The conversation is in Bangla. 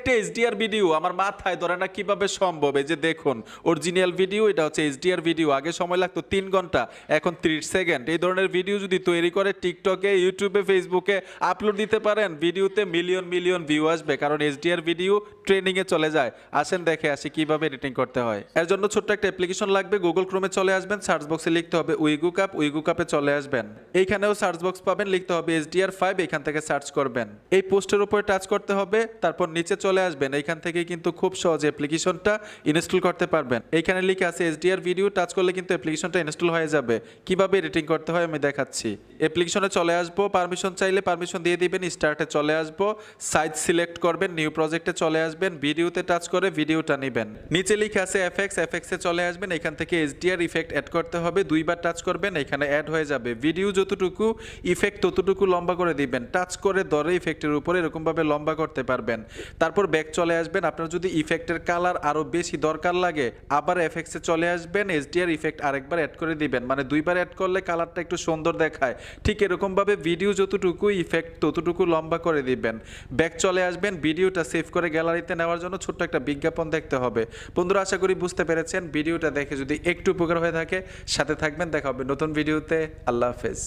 একটা এইচডিআর ভিডিও আমার মাথায় ধরে না কিভাবে সম্ভব। এই যে দেখুন অরিজিনাল ভিডিও, এটা হচ্ছে এইচডিআর ভিডিও। আগে সময় লাগতো 3 ঘন্টা, এখন 30 সেকেন্ড। এই ধরনের ভিডিও যদি তৈরি করে টিকটকে, ইউটিউবে, ফেসবুকে আপলোড দিতে পারেন, ভিডিওতে মিলিয়ন মিলিয়ন ভিউ আসবে, কারণ এইচডিআর ভিডিও ট্রেনিং এ চলে যায়। আসেন দেখে আসি কিভাবে এডিটিং করতে হয়। এর জন্য ছোট্ট একটা অ্যাপ্লিকেশন লাগবে। গুগল ক্রোমে চলে আসবেন, সার্চ বক্সে লিখতে হবে উইগুকাপ, উইগুকাপে চলে আসবেন। এইখানেও সার্চ বক্স পাবেন, লিখতে হবে HDR5, এখান থেকে সার্চ করবেন। এই পোস্টের উপরে টাচ করতে হবে, তারপর নিচে চলে আসবেন। এইখান থেকে কিন্তু খুব সহজে অ্যাপ্লিকেশনটা ইনস্টল করতে পারবেন। এইখানে লিখে আছে HDR ভিডিও, টাচ করলে কিন্তু অ্যাপ্লিকেশনটা ইনস্টল হয়ে যাবে। কিভাবে এডিটিং করতে হয় আমি দেখাচ্ছি। অ্যাপ্লিকেশনে চলে আসবো, পারমিশন চাইলে পারমিশন দিয়ে দিবেন, স্টার্টে চলে আসবো, সাইজ সিলেক্ট করবেন, নিউ প্রজেক্টে চলে আসবেন, ভিডিওতে টাচ করে ভিডিওটা নেবেন। নিচে লিখে আছে এফএক্স, এফএক্সে চলে আসবেন। এখান থেকে HDR ইফেক্ট অ্যাড করতে হবে, দুইবার টাচ করবেন, এখানে অ্যাড হয়ে যাবে। ভিডিও যতটুকু ইফেক্ট ততটুকু লম্বা করে দিবেন, টাচ করে ধরে ইফেক্টের উপরে এরকমভাবে লম্বা করতে পারবেন। তারপর ব্যাক চলে আসবেন। আপনার যদি ইফেক্টের কালার আরও বেশি দরকার লাগে, আবার এফএক্সে চলে আসবেন, HDR ইফেক্ট আরেকবার অ্যাড করে দিবেন, মানে দুইবার অ্যাড করলে কালারটা একটু সুন্দর দেখায়। ঠিক এরকমভাবে ভিডিও যতটুকু ইফেক্ট ততটুকু লম্বা করে দিবেন। ব্যাক চলে আসবেন, ভিডিওটা সেভ করে গ্যালারিতে নেওয়ার জন্য ছোট্ট একটা বিজ্ঞাপন দেখতে হবে। বন্ধুরা আশা করি বুঝতে পেরেছেন। ভিডিওটা দেখে যদি একটু উপকার হয়ে থাকে সাথে থাকবেন। দেখা হবে নতুন ভিডিওতে। আল্লাহ হাফেজ।